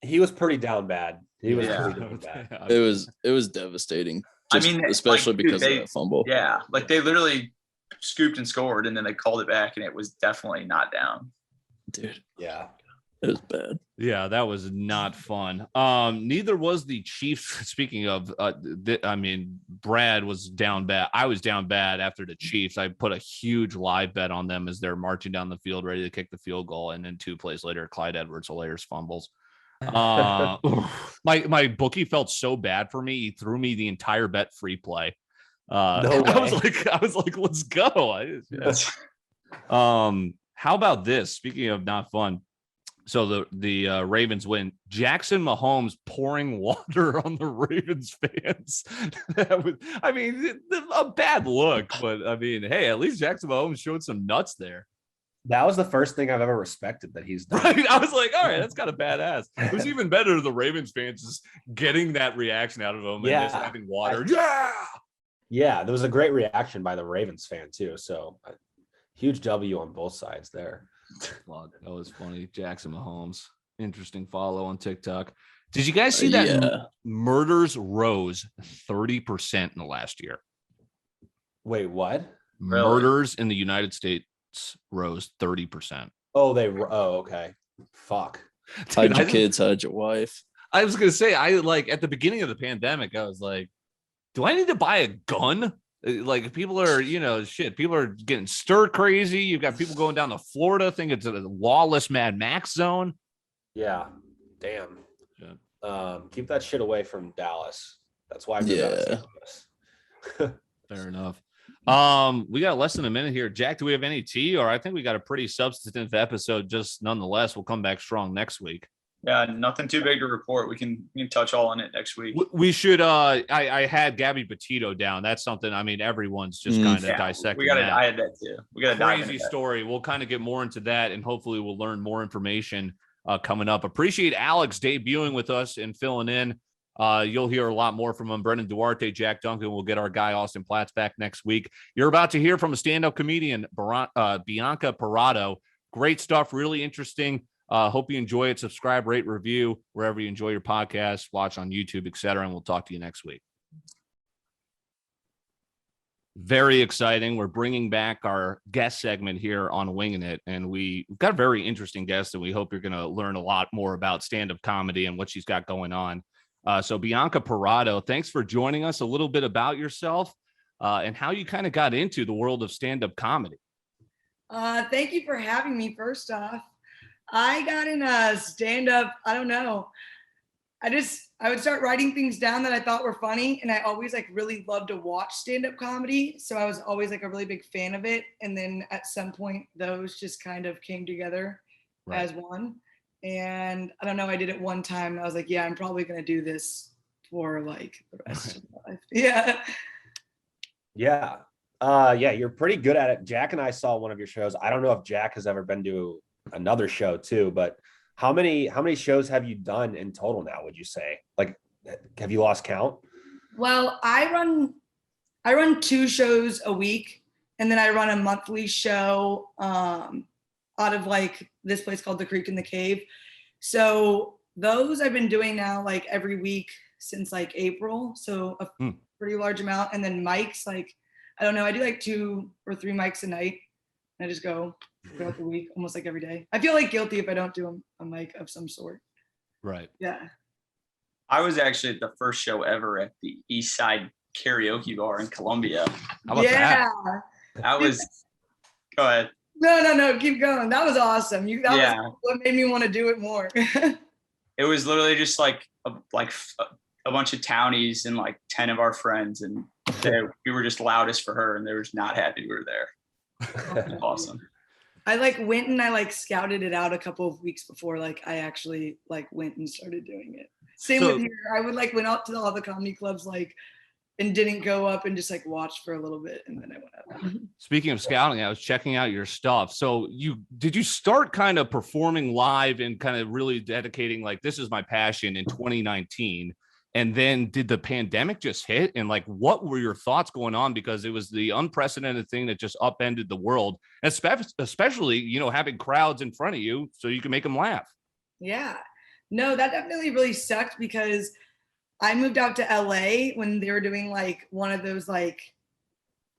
He was pretty down bad. He was pretty down bad. It was devastating. Especially because of that fumble. Yeah, like they literally scooped and scored, and then they called it back, and it was definitely not down. Dude, yeah, it was bad. Yeah, that was not fun. Neither was the Chiefs. Speaking of, Brad was down bad. I was down bad after the Chiefs. I put a huge live bet on them as they're marching down the field, ready to kick the field goal, and then 2 plays later, Clyde Edwards-Helaire fumbles. My bookie felt so bad for me. He threw me the entire bet free play. I was like, let's go. How about this? Speaking of not fun. So the Ravens win. Jackson Mahomes pouring water on the Ravens fans. A bad look, but hey, at least Jackson Mahomes showed some nuts there. That was the first thing I've ever respected that he's done. Right. I was like, all right, that's kind of badass. It was even better the Ravens fans just getting that reaction out of him and just having water. Yeah, there was a great reaction by the Ravens fan too. So huge W on both sides there. That was funny. Jackson Mahomes. Interesting follow on TikTok. Did you guys see that murders rose 30% in the last year? Wait, what? Murders in the United States rose 30%. Okay. Fuck. Hide your kids, hide your wife. I was gonna say, at the beginning of the pandemic, I was like, do I need to buy a gun? Like people are, people are getting stir crazy. You've got people going down to Florida, think it's a lawless Mad Max zone. Yeah. Damn. Yeah. Keep that shit away from Dallas. That's why. Fair enough. We got less than a minute here. Jack, do we have any tea? Or I think we got a pretty substantive episode, just nonetheless. We'll come back strong next week. Yeah, nothing too big to report. We can touch all on it next week. We should. I had Gabby Petito down. That's something. Everyone's just kind of dissecting. I had that too. We got a crazy story. We'll kind of get more into that, and hopefully we'll learn more information coming up. Appreciate Alex debuting with us and filling in. You'll hear a lot more from him. Brendan Duarte, Jack Duncan. We'll get our guy Austin Platts back next week. You're about to hear from a stand-up comedian, Bianca Parato. Great stuff. Really interesting. Hope you enjoy it. Subscribe, rate, review wherever you enjoy your podcast, watch on YouTube, etc. And we'll talk to you next week. Very exciting. We're bringing back our guest segment here on Wingin It, and we've got a very interesting guest, and we hope you're going to learn a lot more about stand-up comedy and what she's got going on. So Bianca Parato, thanks for joining us. A little bit about yourself and how you kind of got into the world of stand-up comedy. Thank you for having me. First off, I got in stand-up, I don't know. I would start writing things down that I thought were funny. And I always really loved to watch stand-up comedy. So I was always a really big fan of it. And then at some point, those just kind of came together as one. And I don't know, I did it one time and I was like, yeah, I'm probably going to do this for the rest of my life. Yeah. Yeah, you're pretty good at it. Jack and I saw one of your shows. I don't know if Jack has ever been to another show too, but how many shows have you done in total now, would you say? Have you lost count? Well, I run 2 shows a week, and then I run a monthly show out of this place called The Creek and the Cave. So those I've been doing now every week since April. So a pretty large amount. And then mics, I don't know, I do 2 or 3 mics a night. And I just go throughout the week, almost every day. I feel guilty if I don't do a mic of some sort. Right. Yeah. I was actually at the first show ever at the East Side Karaoke Bar in Columbia. How about that? Go ahead. No, keep going. That was awesome. That was what made me want to do it more. It was literally just a bunch of townies and 10 of our friends, and we were just loudest for her, and they were just not happy we were there. It was awesome. I went and I scouted it out a couple of weeks before I actually went and started doing it. Same with here. I would went out to all the comedy clubs and didn't go up and just like watched for a little bit, and then I went up. Speaking of scouting, I was checking out your stuff. So did you start kind of performing live and kind of really dedicating like this is my passion in 2019? And then did the pandemic just hit? And like, what were your thoughts going on? Because it was the unprecedented thing that just upended the world, especially, you know, having crowds in front of you so you can make them laugh. Yeah, no, that definitely really sucked because I moved out to LA when they were doing like one of those like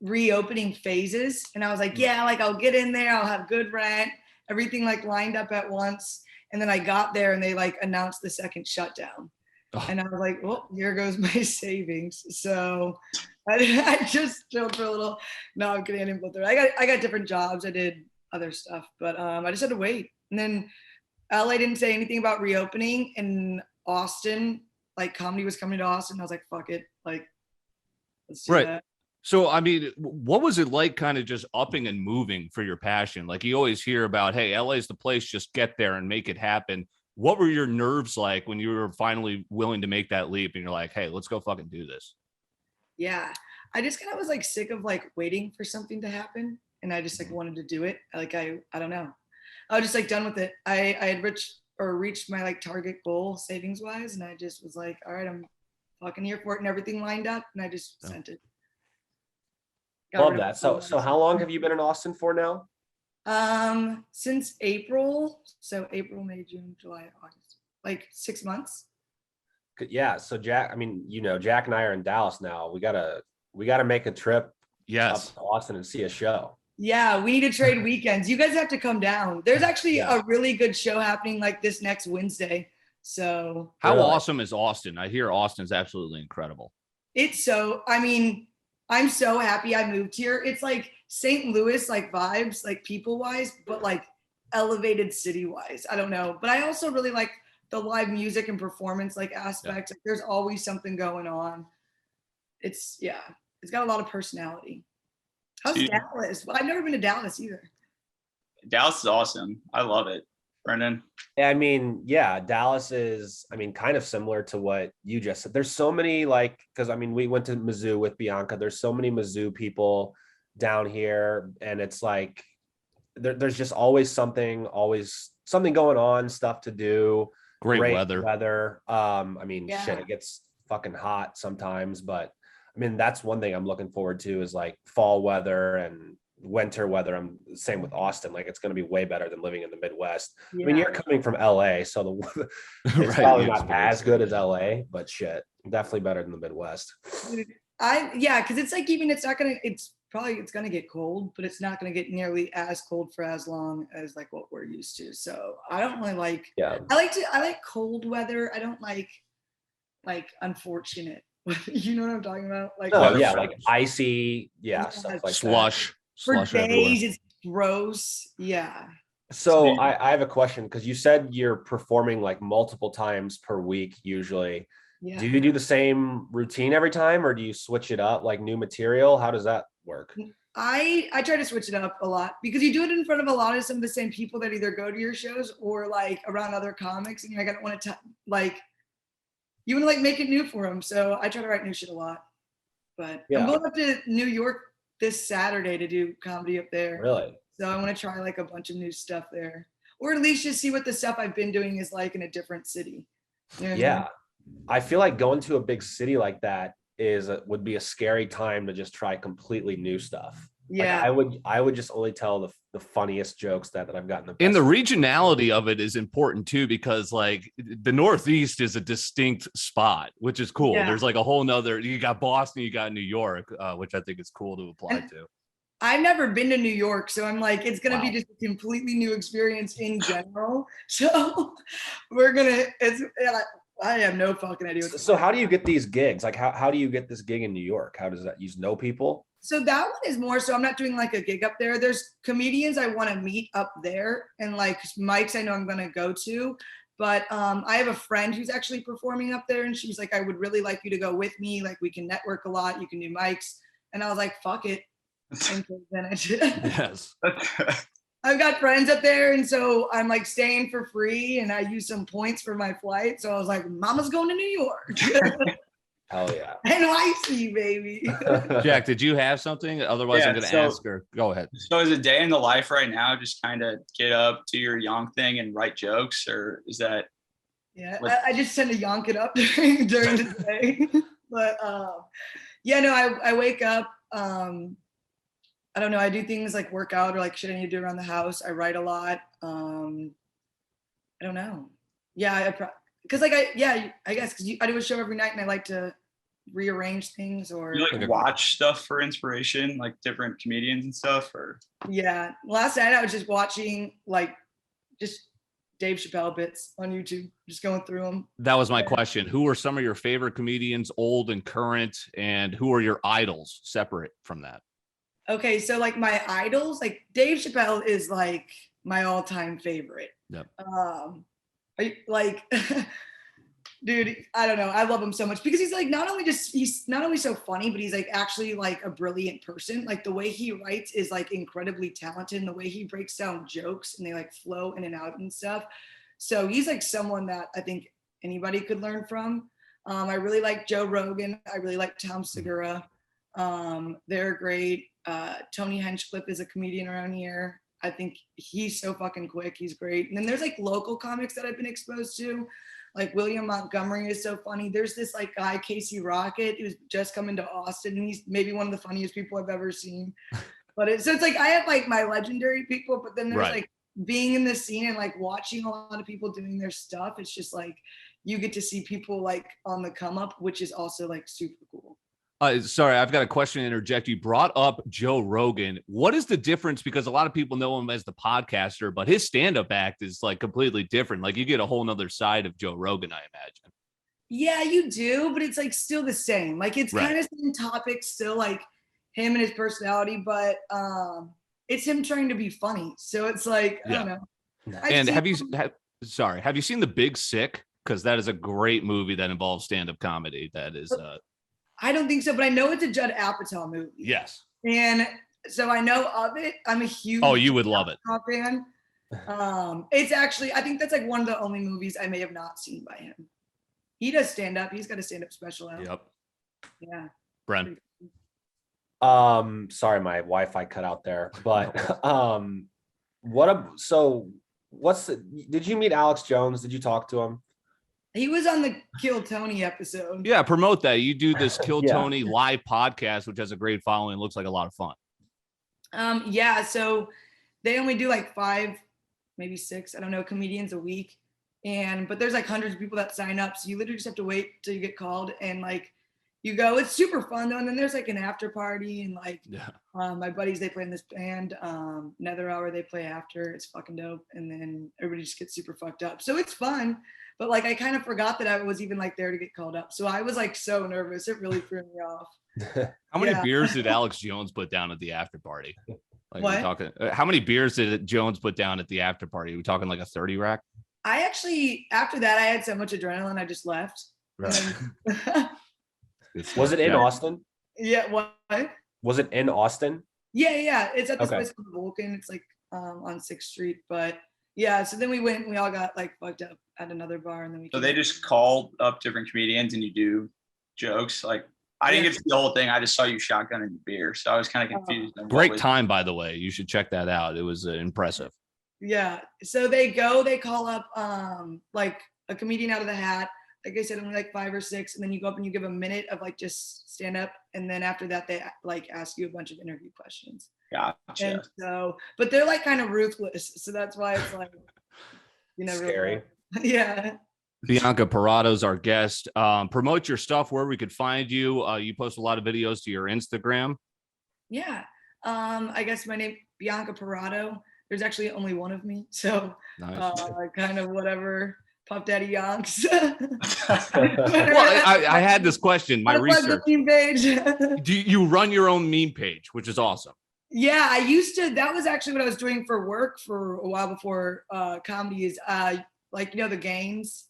reopening phases. And I was like, yeah, like I'll get in there, I'll have good rent, everything like lined up at once. And then I got there and they like announced the second shutdown. Oh. And I was like, well, here goes my savings. So I just chilled for a little. No, I'm kidding. I didn't go through. I got different jobs. I did other stuff, but I just had to wait. And then LA didn't say anything about reopening. In Austin, like comedy was coming to Austin. I was like, fuck it. Like, let's do that. So, I mean, what was it like kind of just upping and moving for your passion? Like you always hear about, hey, LA's the place, just get there and make it happen. What were your nerves like when you were finally willing to make that leap and you're like, hey, let's go fucking do this? Yeah, I just kind of was like sick of like waiting for something to happen. And I just like wanted to do it. Like, I don't know. I was just like done with it. I had reached my like target goal savings wise. And I just was like, all right, I'm fucking here for it, and everything lined up. And I just sent it. Love that. So how long have you been in Austin for now? Since April. So April, May, June, July, August, like 6 months. Yeah. So Jack, I mean, you know, Jack and I are in Dallas now. We gotta make a trip up to Austin and see a show. Yeah, we need to trade weekends. You guys have to come down. There's actually a really good show happening like this next Wednesday. So how awesome is Austin? I hear Austin's absolutely incredible. I mean, I'm so happy I moved here. It's like St. Louis, like vibes, like people wise, but like elevated city wise. I don't know. But I also really like the live music and performance like aspects. Like, there's always something going on. It's got a lot of personality. How's Dallas? Well, I've never been to Dallas either. Dallas is awesome. I love it. Brendan? I mean, yeah, Dallas is, I mean, kind of similar to what you just said. There's so many because I mean, we went to Mizzou with Bianca. There's so many Mizzou people down here, and it's like there's just always something going on, stuff to do. Great weather. I mean, shit, it gets fucking hot sometimes, but I mean, that's one thing I'm looking forward to is like fall weather and winter weather. I'm same with Austin. Like, it's going to be way better than living in the Midwest. I mean, you're coming from LA, so the weather it's probably not as good as LA, but shit, definitely better than the Midwest. Because it's like, even it's gonna get cold, but it's not gonna get nearly as cold for as long as like what we're used to. So I don't really like. Yeah. I like cold weather. I don't like unfortunate. You know what I'm talking about? Like, like icy, stuff like slush. For slush days, everywhere. it's gross. Yeah. So I have a question, because you said you're performing like multiple times per week usually. Yeah. Do you do the same routine every time, or do you switch it up, like new material? How does that work? I try to switch it up a lot, because you do it in front of a lot of some of the same people that either go to your shows or like around other comics, and you're like, I don't want to you want to like make it new for them. So I try to write new shit a lot. But I'm going up to New York this Saturday to do comedy up there. Really? So I want to try like a bunch of new stuff there, or at least just see what the stuff I've been doing is like in a different city. You know what I mean? I feel like going to a big city like that would be a scary time to just try completely new stuff. Yeah, like I would just only tell the funniest jokes that I've gotten. And the regionality of it is important too, because like the Northeast is a distinct spot, which is cool. There's like a whole nother, you got Boston, you got New York, which I think is cool to apply to. I've never been to New York, so I'm like, it's gonna be just a completely new experience in general. So I have no fucking idea. So how do you get these gigs? Like, how do you get this gig in New York? How does that, you know people? So that one is more, so I'm not doing like a gig up there. There's comedians I want to meet up there, and like mics I know I'm going to go to. But I have a friend who's actually performing up there, and she's like, I would really like you to go with me. Like, we can network a lot. You can do mics. And I was like, fuck it. And so then I did. Yes. I've got friends up there, and so I'm like staying for free, and I use some points for my flight. So I was like, Mama's going to New York. Hell yeah. NYC, baby. Jack, did you have something? Otherwise, I'm going to ask her. Go ahead. So is a day in the life right now just kind of get up, do your young thing and write jokes, or is that? Yeah, I just tend to yonk it up during the day. But yeah, no, I wake up. I don't know. I do things like work out or like shit I need to do around the house. I write a lot. I don't know. Yeah, because I guess because I do a show every night and I like to rearrange things or You like watch stuff for inspiration, like different comedians and stuff, or? Yeah, last night I was just watching like just Dave Chappelle bits on YouTube, just going through them. That was my question. Who are some of your favorite comedians, old and current, and who are your idols separate from that? Okay, so like my idols, like Dave Chappelle is like my all-time favorite. Yep. Like, dude, I don't know. I love him so much because he's like he's not only so funny, but he's like actually like a brilliant person. Like the way he writes is like incredibly talented, and the way he breaks down jokes and they like flow in and out and stuff. So he's like someone that I think anybody could learn from. I really like Joe Rogan. I really like Tom Segura. They're great. Tony Hinchcliffe is a comedian around here. I think he's so fucking quick. He's great. And then there's like local comics that I've been exposed to. Like William Montgomery is so funny. There's this like guy, Casey Rocket, who's just coming to Austin. And he's maybe one of the funniest people I've ever seen. But it's like I have like my legendary people, but then there's like being in the scene and like watching a lot of people doing their stuff. It's just like you get to see people like on the come up, which is also like super cool. Sorry, I've got a question to interject. You brought up Joe Rogan. What is the difference? Because a lot of people know him as the podcaster, but his stand-up act is like completely different. Like you get a whole nother side of Joe Rogan, I imagine. Yeah, you do, but it's like still the same. Like it's kind of same topics, still like him and his personality, but it's him trying to be funny. So it's like, I don't know. And have you seen The Big Sick? Because that is a great movie that involves stand-up comedy. That is I don't think so, but I know it's a Judd Apatow movie. Yes. And so I know of it. I'm a huge you would love it. fan. It's actually, I think that's like one of the only movies I may have not seen by him. He does stand up. He's got a stand up special out. Yep. Yeah. Bren. Sorry, my Wi-Fi cut out there. But did you meet Alex Jones? Did you talk to him? He was on the Kill Tony episode. Yeah, promote that. You do this Kill Tony live podcast, which has a great following. It looks like a lot of fun. Yeah, so they only do like 5, maybe 6, I don't know, comedians a week. But there's like hundreds of people that sign up. So you literally just have to wait till you get called and like you go. It's super fun though. And then there's like an after party and like my buddies, they play in this band, Nether Hour, they play after. It's fucking dope. And then everybody just gets super fucked up. So it's fun. But like I kind of forgot that I was even like there to get called up. So I was like so nervous. It really threw me off. How many beers did Alex Jones put down at the after party? Like what? Talking, how many beers did Jones put down at the after party? Are we talking like a 30 rack? I actually, after that, I had so much adrenaline, I just left. Right. Was it in Austin? Yeah. What? Was it in Austin? Yeah. It's at this place called Vulcan. It's like on 6th Street. But yeah, so then we went and we all got like fucked up at another bar. And then we. So they just called up different comedians and you do jokes. Like I didn't get to see the whole thing. I just saw you shotgunning beer. So I was kind of confused. Great time, by the way. You should check that out. It was impressive. Yeah. So they call up like a comedian out of the hat. Like I said, only like 5 or 6, and then you go up and you give a minute of like just stand up, and then after that they like ask you a bunch of interview questions. Gotcha. And so, but they're like kind of ruthless, so that's why it's like, you know, scary. Really, yeah. Bianca Parato's our guest. Promote your stuff where we could find you. You post a lot of videos to your Instagram. Yeah. I guess my name Bianca Parato. There's actually only one of me, so nice. Kind of whatever. Puff Daddy Yonks. Well, I had this question. My research. Meme page. Do you run your own meme page, which is awesome? Yeah, I used to. That was actually what I was doing for work for a while before comedy. Is like, you know, the games,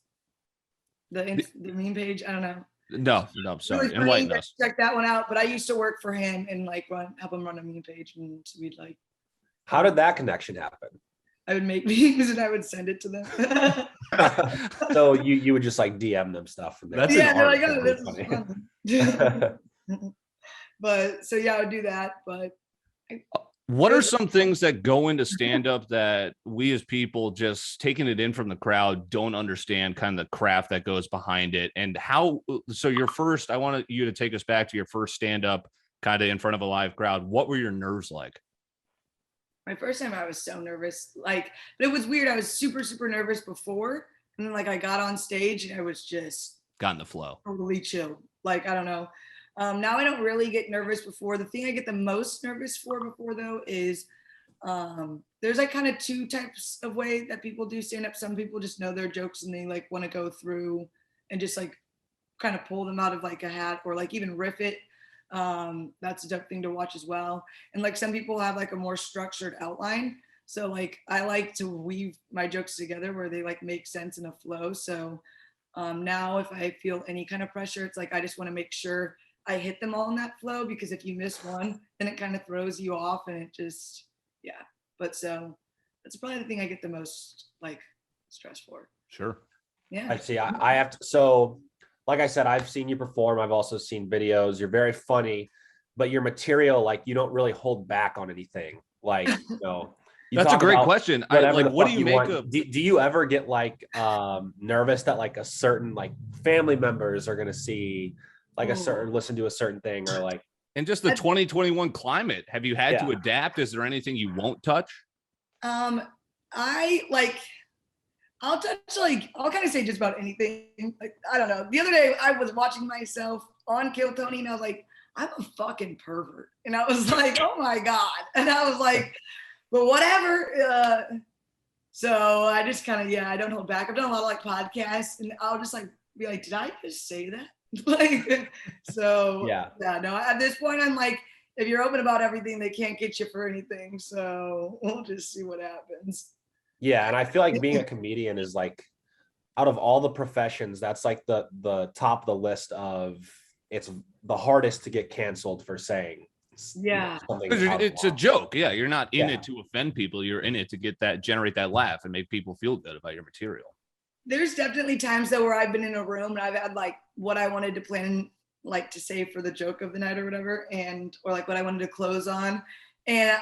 the meme page. I don't know. No, I'm sorry. Really enlighten us. Check that one out. But I used to work for him and like help him run a meme page, and so we'd like. How did that connection happen? I would make memes and I would send it to them. So you would just like DM them stuff from there. That's yeah, an they're art like, oh, form. this is fun. But so yeah, I would do that. But What are some things that go into stand-up that we as people just taking it in from the crowd don't understand kind of the craft that goes behind it? And how, so your first, I want you to take us back to your first stand-up kind of in front of a live crowd. What were your nerves like? my first time I was so nervous, like, but it was weird. I was super, super nervous before. And then like I got on stage and I was just Got in the flow. totally chill. Like, I don't know. Now I don't really get nervous before. The thing I get the most nervous for before though is there's like kind of two types of way that people do stand up. Some people just know their jokes and they like want to go through and just like kind of pull them out of like a hat or like even riff it. That's a dope thing to watch as well. And like some people have like a more structured outline. So like I like to weave my jokes together where they like make sense in a flow. So now if I feel any kind of pressure, it's like I just want to make sure I hit them all in that flow, because if you miss one, then it kind of throws you off and it just, yeah. But so that's probably the thing I get the most like stress for. Sure. Yeah. I see. I have to. So, like I said, I've seen you perform. I've also seen videos. You're very funny, but your material, like, you don't really hold back on anything. Like, you know, you That's a talk great about question. whatever Like, the what do fuck you make want. of? Do you ever get like nervous that like a certain like family members are gonna see like a certain, listen to a certain thing, or like, And just the 2021 climate, have you had to Yeah. adapt? Is there anything you won't touch? I like, I'll touch like, I'll kind of say just about anything. Like, I don't know. The other day I was watching myself on Kill Tony and I was like, I'm a fucking pervert. And I was like, oh my God. And I was like, but whatever. So I just kind of, yeah, I don't hold back. I've done a lot of like podcasts and I'll just like be like, did I just say that? Like, so Yeah. no, at this point I'm like, if you're open about everything, they can't get you for anything. So we'll just see what happens. yeah. And I feel like being a comedian is like, out of all the professions, that's like the top of the list of, it's the hardest to get canceled for saying. Yeah. Something 'Cause out of it's a line. joke. Yeah. You're not in Yeah. it to offend people. You're in it to get that, generate that laugh and make people feel good about your material. There's definitely times though where I've been in a room and I've had like what I wanted to plan, like to say for the joke of the night or whatever, and or like what I wanted to close on, and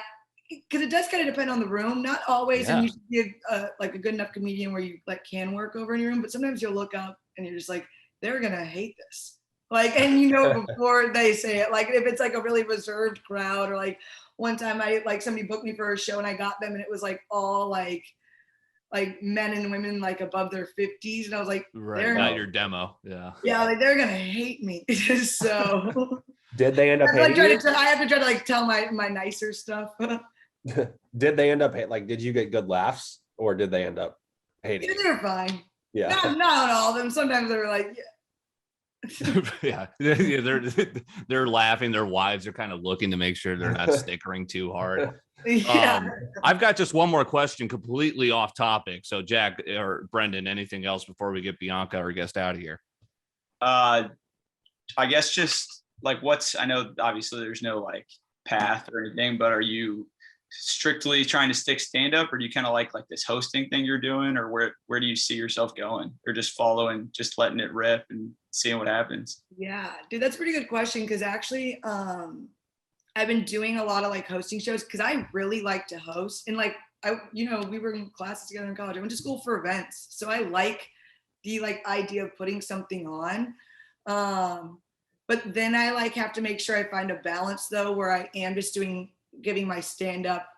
because it does kind of depend on the room, not always. Yeah. And you should be like a good enough comedian where you like can work over in your room, but sometimes you'll look up and you're just like, they're gonna hate this, like, and you know before they say it. Like if it's like a really reserved crowd, or like one time I like somebody booked me for a show and I got them and it was like all like men and women like above their 50s, and I was like, Right. Not your demo. Yeah. yeah, like they're gonna hate me. So Did they end up I, like, hating I have to try to like tell my nicer stuff. you? Did they end up like, did you get good laughs, or did they end up hating you? They're fine. Yeah. Not all of them. Sometimes they were like, Yeah. They're laughing. Their wives are kind of looking to make sure they're not stickering too hard. yeah. I've got just one more question, completely off topic. So Jack or Brendan, anything else before we get Bianca, our guest, out of here? I guess just like I know obviously there's no like path or anything, but are you strictly trying to stick stand up, or do you kind of like this hosting thing you're doing, or where do you see yourself going, or just following, just letting it rip and seeing what happens? Yeah, dude, that's a pretty good question, because actually I've been doing a lot of like hosting shows because I really like to host, and like we were in classes together in college. I went to school for events, so I like the like idea of putting something on. But then I like have to make sure I find a balance though, where I am just giving my stand up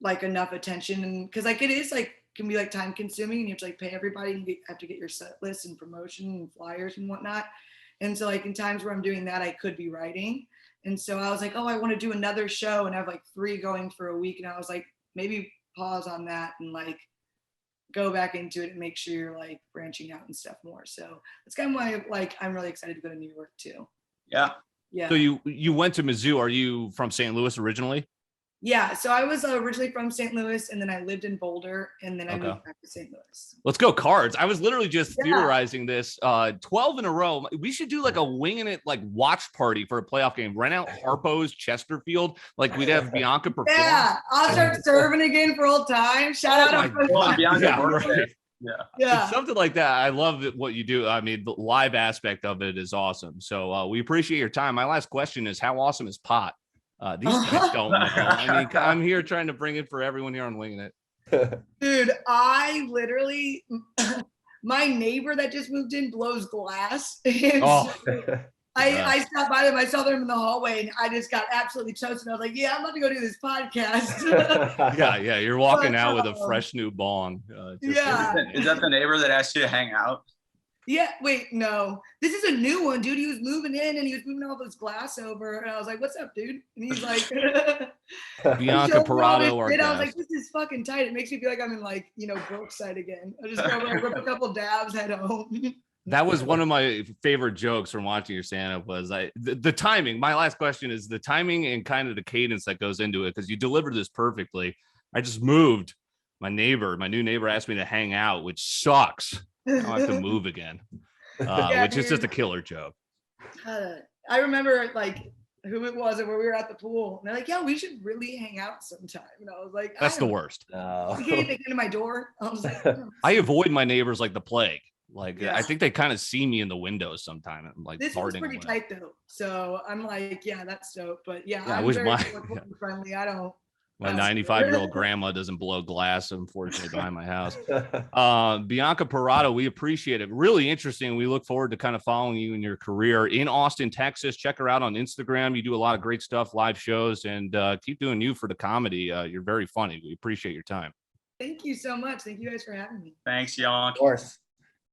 like enough attention, and because like it is like can be like time consuming, and you have to like pay everybody, and you have to get your set list and promotion and flyers and whatnot. And so like in times where I'm doing that, I could be writing. And so I was like, oh, I want to do another show, and I have like 3 going for a week. And I was like, maybe pause on that and like go back into it and make sure you're like branching out and stuff more. So that's kind of why like I'm really excited to go to New York too. Yeah. Yeah. So you went to Mizzou. Are you from St. Louis originally? Yeah, so I was originally from St. Louis, and then I lived in Boulder, and then I moved back to St. Louis. Let's go cards. I was literally just theorizing this 12 in a row. We should do like a Wingin' It like watch party for a playoff game. Rent out Harpo's Chesterfield. Like we'd have Bianca perform. Yeah, I'll start serving again for old time. Shout out Well, Bianca, Yeah, right. Yeah. It's something like that. I love what you do. I mean, the live aspect of it is awesome. So we appreciate your time. My last question is, how awesome is pot? These guys don't know. I mean, I'm here trying to bring it for everyone here on Wingin' It. Dude, I literally, my neighbor that just moved in blows glass. And I stopped by them. I saw them in the hallway, and I just got absolutely toasted. I was like, "Yeah, I'm about to go do this podcast." yeah. You're walking out with a fresh new bong. Is that the neighbor that asked you to hang out? Yeah, wait, no. This is a new one, dude. He was moving in and he was moving all this glass over. And I was like, "What's up, dude?" And he's like, Bianca Parato. I was like, "This is fucking tight." It makes me feel like I'm in like, Brookside again. I just go like, rip a couple dabs, head home. That was one of my favorite jokes from watching your stand-up was the timing. My last question is the timing and kind of the cadence that goes into it, because you delivered this perfectly. I just moved. My new neighbor asked me to hang out, which sucks. Now I have to move again, which is just a killer joke. I remember like who it was and where we were at the pool. And they're like, "Yeah, we should really hang out sometime." And I was like, "That's the worst." You can't even get into my door. I was like, I avoid my neighbors like the plague. Like, I think they kind of see me in the windows sometime. I'm like, this was pretty tight though. So I'm like, yeah, that's dope. But yeah, I wish friendly. I don't. My 95-year-old grandma doesn't blow glass, unfortunately, behind my house. Bianca Parato, we appreciate it. Really interesting. We look forward to kind of following you in your career in Austin, Texas. Check her out on Instagram. You do a lot of great stuff, live shows, and keep doing you for the comedy. You're very funny. We appreciate your time. Thank you so much. Thank you guys for having me. Thanks, y'all. Of course.